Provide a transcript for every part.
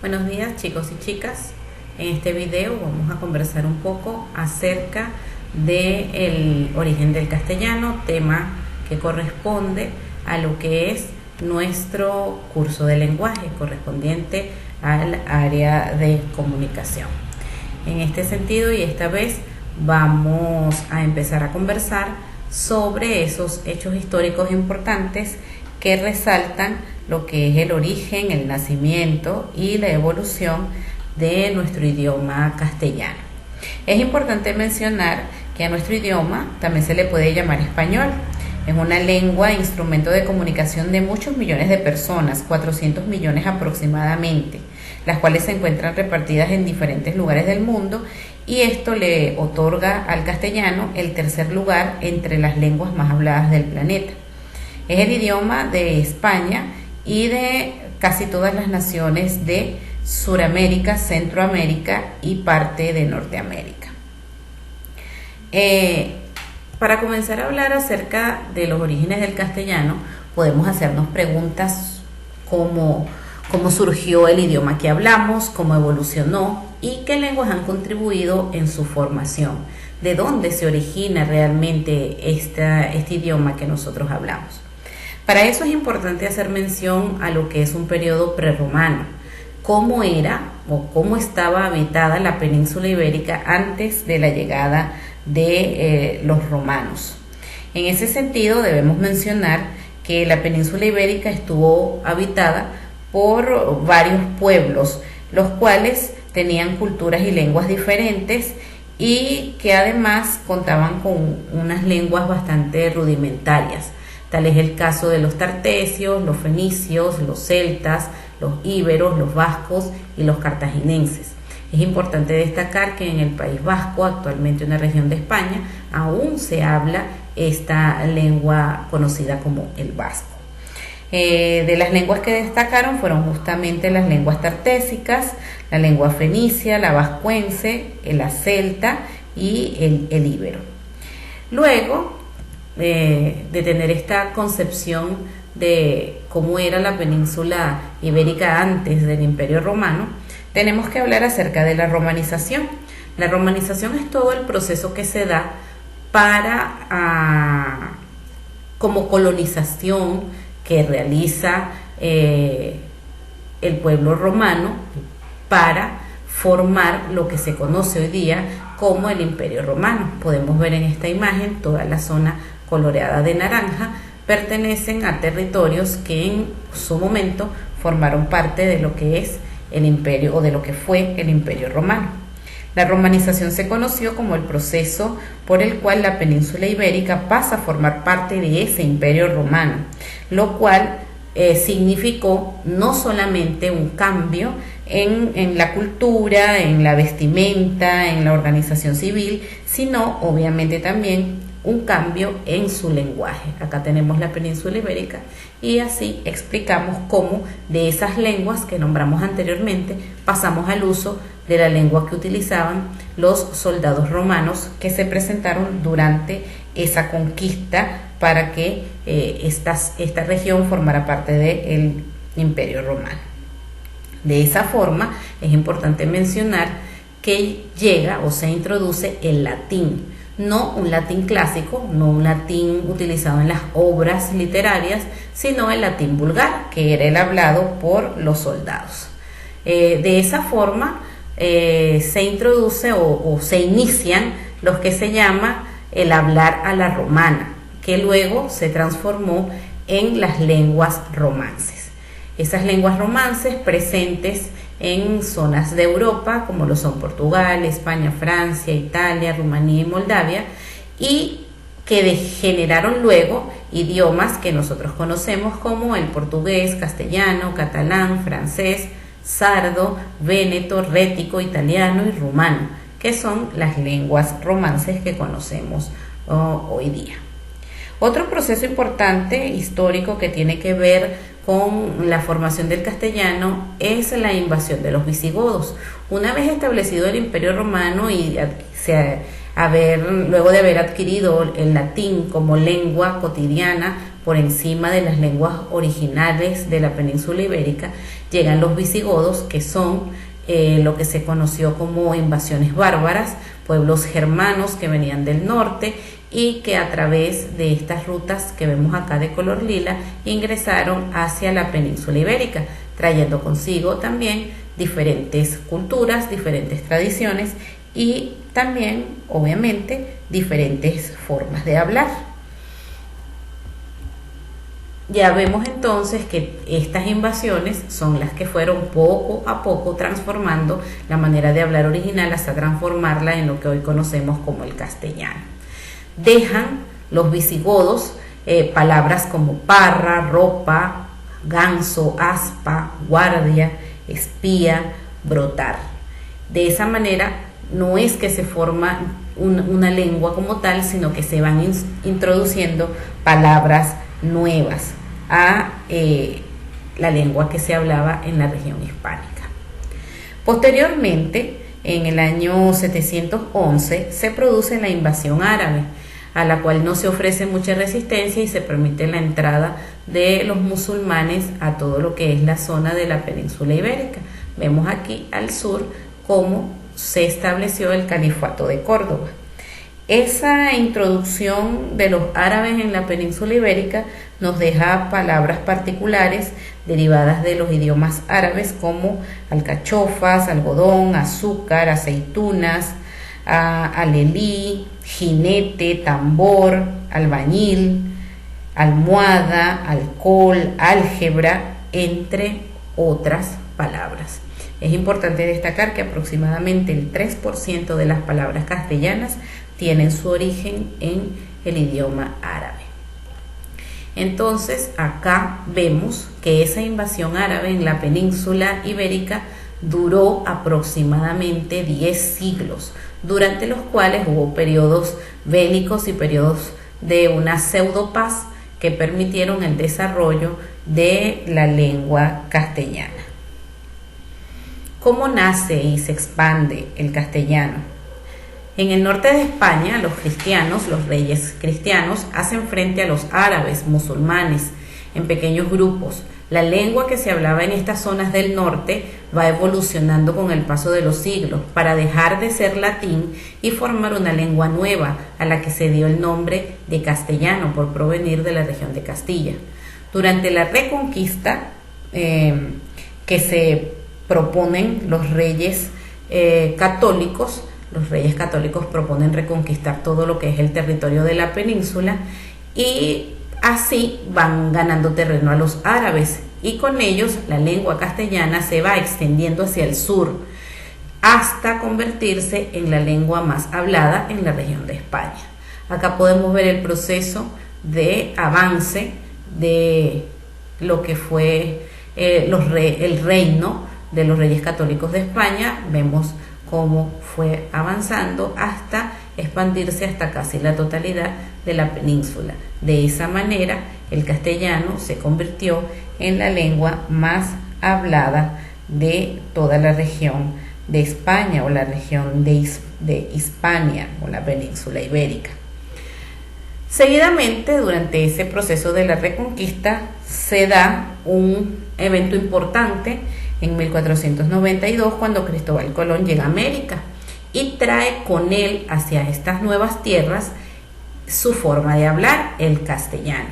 Buenos días chicos y chicas. En este video vamos a conversar un poco acerca del origen del castellano, tema que corresponde a lo que es nuestro curso de lenguaje correspondiente al área de comunicación. En este sentido y esta vez vamos a empezar a conversar sobre esos hechos históricos importantes que resaltan lo que es el origen, el nacimiento y la evolución de nuestro idioma castellano. Es importante mencionar que a nuestro idioma también se le puede llamar español. Es una lengua e instrumento de comunicación de muchos millones de personas, 400 millones aproximadamente, las cuales se encuentran repartidas en diferentes lugares del mundo, y esto le otorga al castellano el tercer lugar entre las lenguas más habladas del planeta. Es el idioma de España y de casi todas las naciones de Suramérica, Centroamérica y parte de Norteamérica. Para comenzar a hablar acerca de los orígenes del castellano, podemos hacernos preguntas como cómo surgió el idioma que hablamos, cómo evolucionó y qué lenguas han contribuido en su formación, de dónde se origina realmente este idioma que nosotros hablamos. Para eso es importante hacer mención a lo que es un periodo prerromano, cómo era o cómo estaba habitada la península ibérica antes de la llegada de los romanos. En ese sentido debemos mencionar que la península ibérica estuvo habitada por varios pueblos, los cuales tenían culturas y lenguas diferentes y que además contaban con unas lenguas bastante rudimentarias. Tal es el caso de los tartesios, los fenicios, los celtas, los íberos, los vascos y los cartaginenses. Es importante destacar que en el País Vasco, actualmente una región de España, aún se habla esta lengua conocida como el vasco. De las lenguas que destacaron fueron justamente las lenguas tartésicas, la lengua fenicia, la vascuense, la celta y el íbero. Luego de tener esta concepción de cómo era la península ibérica antes del Imperio Romano, tenemos que hablar acerca de la romanización. La romanización es todo el proceso que se da para como colonización que realiza el pueblo romano para formar lo que se conoce hoy día como el Imperio Romano. Podemos ver en esta imagen toda la zona coloreada de naranja, pertenecen a territorios que en su momento formaron parte de lo que es el imperio o de lo que fue el Imperio Romano. La romanización se conoció como el proceso por el cual la península ibérica pasa a formar parte de ese Imperio Romano, lo cual significó no solamente un cambio en la cultura, en la vestimenta, en la organización civil, sino obviamente también un cambio en su lenguaje. Acá tenemos la península ibérica y así explicamos cómo de esas lenguas que nombramos anteriormente pasamos al uso de la lengua que utilizaban los soldados romanos que se presentaron durante esa conquista para que esta región formara parte del Imperio Romano. De esa forma es importante mencionar que llega o se introduce el latín, no un latín clásico, no un latín utilizado en las obras literarias, sino el latín vulgar, que era el hablado por los soldados. De esa forma se introduce o se inician los que se llama el hablar a la romana, que luego se transformó en las lenguas romances. Esas lenguas romances presentes en zonas de Europa, como lo son Portugal, España, Francia, Italia, Rumanía y Moldavia, y que generaron luego idiomas que nosotros conocemos como el portugués, castellano, catalán, francés, sardo, véneto, rético, italiano y rumano, que son las lenguas romances que conocemos hoy día. Otro proceso importante histórico que tiene que ver con la formación del castellano es la invasión de los visigodos. Una vez establecido el Imperio Romano y luego de haber adquirido el latín como lengua cotidiana por encima de las lenguas originales de la península ibérica, llegan los visigodos, que son lo que se conoció como invasiones bárbaras, pueblos germanos que venían del norte y que a través de estas rutas que vemos acá de color lila ingresaron hacia la península ibérica, trayendo consigo también diferentes culturas, diferentes tradiciones y también, obviamente, diferentes formas de hablar. Ya vemos entonces que estas invasiones son las que fueron poco a poco transformando la manera de hablar original hasta transformarla en lo que hoy conocemos como el castellano. Dejan los visigodos palabras como parra, ropa, ganso, aspa, guardia, espía, brotar. De esa manera no es que se forma una lengua como tal, sino que se van introduciendo palabras nuevas a la lengua que se hablaba en la región hispánica. Posteriormente, en el año 711, se produce la invasión árabe, a la cual no se ofrece mucha resistencia y se permite la entrada de los musulmanes a todo lo que es la zona de la península ibérica. Vemos aquí al sur cómo se estableció el califato de Córdoba. Esa introducción de los árabes en la península ibérica nos deja palabras particulares derivadas de los idiomas árabes como alcachofas, algodón, azúcar, aceitunas, alelí, jinete, tambor, albañil, almohada, alcohol, álgebra, entre otras palabras. Es importante destacar que aproximadamente el 3% de las palabras castellanas tienen su origen en el idioma árabe. Entonces, acá vemos que esa invasión árabe en la península ibérica duró aproximadamente 10 siglos, durante los cuales hubo periodos bélicos y periodos de una pseudo paz que permitieron el desarrollo de la lengua castellana. ¿Cómo nace y se expande el castellano? En el norte de España, los cristianos, los reyes cristianos, hacen frente a los árabes musulmanes en pequeños grupos. La lengua que se hablaba en estas zonas del norte va evolucionando con el paso de los siglos para dejar de ser latín y formar una lengua nueva a la que se dio el nombre de castellano por provenir de la región de Castilla. Durante la Reconquista que se proponen los reyes católicos, los reyes católicos proponen reconquistar todo lo que es el territorio de la península y así van ganando terreno a los árabes y con ellos la lengua castellana se va extendiendo hacia el sur hasta convertirse en la lengua más hablada en la región de España. Acá podemos ver el proceso de avance de lo que fue el reino de los reyes católicos de España. Vemos cómo fue avanzando hasta expandirse hasta casi la totalidad de la península. De esa manera, el castellano se convirtió en la lengua más hablada de toda la región de España o la región de Hispania o la península ibérica. Seguidamente, durante ese proceso de la Reconquista, se da un evento importante en 1492 cuando Cristóbal Colón llega a América y trae con él hacia estas nuevas tierras su forma de hablar, el castellano.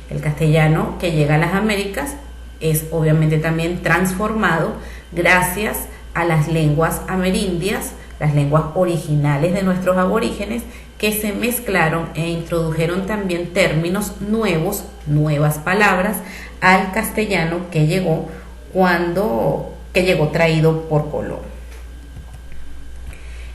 El castellano que llega a las Américas es obviamente también transformado gracias a las lenguas amerindias, las lenguas originales de nuestros aborígenes, que se mezclaron e introdujeron también términos nuevos, nuevas palabras al castellano que llegó traído por Colón.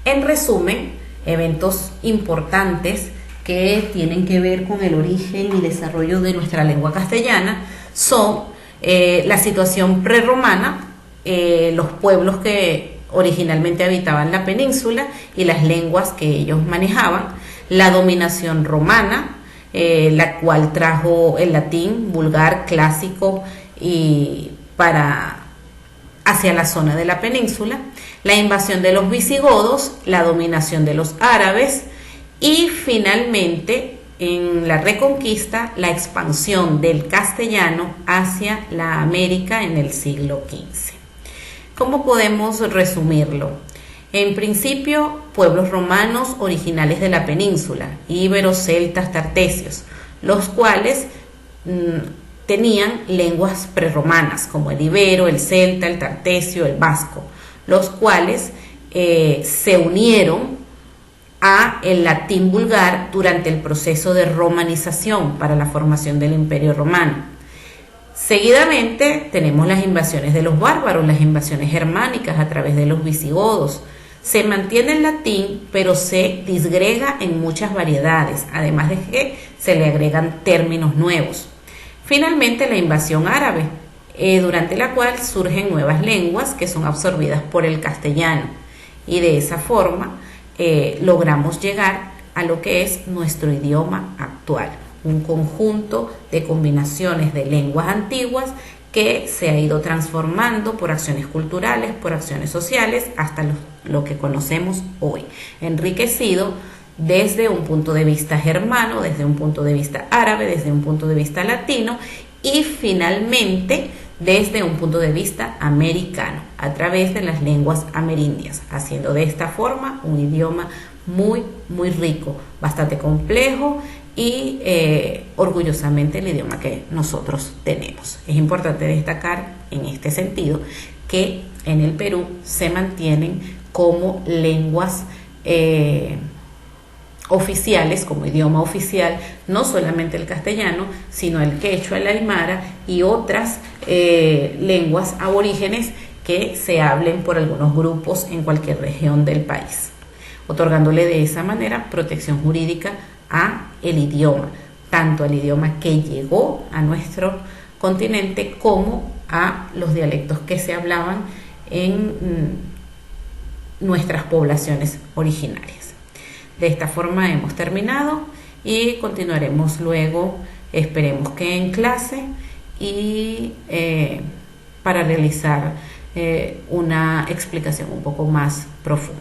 En resumen, eventos importantes que tienen que ver con el origen y desarrollo de nuestra lengua castellana son la situación prerromana, los pueblos que originalmente habitaban la península y las lenguas que ellos manejaban, la dominación romana, la cual trajo el latín vulgar, clásico y hacia la zona de la península, la invasión de los visigodos, la dominación de los árabes y finalmente en la Reconquista la expansión del castellano hacia la América en el siglo XV. ¿Cómo podemos resumirlo? En principio, pueblos romanos originales de la península, íberos, celtas, tartesios, los cuales tenían lenguas prerromanas como el ibero, el celta, el tartesio, el vasco, los cuales se unieron a el latín vulgar durante el proceso de romanización para la formación del Imperio Romano. Seguidamente tenemos las invasiones de los bárbaros, las invasiones germánicas a través de los visigodos. Se mantiene el latín, pero se disgrega en muchas variedades, además de que se le agregan términos nuevos. Finalmente, la invasión árabe, durante la cual surgen nuevas lenguas que son absorbidas por el castellano, y de esa forma logramos llegar a lo que es nuestro idioma actual, un conjunto de combinaciones de lenguas antiguas que se ha ido transformando por acciones culturales, por acciones sociales, hasta lo que conocemos hoy, enriquecido desde un punto de vista germano, desde un punto de vista árabe, desde un punto de vista latino y finalmente desde un punto de vista americano, a través de las lenguas amerindias, haciendo de esta forma un idioma muy, muy rico, bastante complejo y orgullosamente el idioma que nosotros tenemos. Es importante destacar en este sentido que en el Perú se mantienen como lenguas oficiales, como idioma oficial, no solamente el castellano, sino el quechua, el aymara y otras lenguas aborígenes que se hablen por algunos grupos en cualquier región del país, otorgándole de esa manera protección jurídica a el idioma, tanto al idioma que llegó a nuestro continente como a los dialectos que se hablaban en nuestras poblaciones originarias. De esta forma hemos terminado y continuaremos luego, esperemos que en clase y para realizar una explicación un poco más profunda.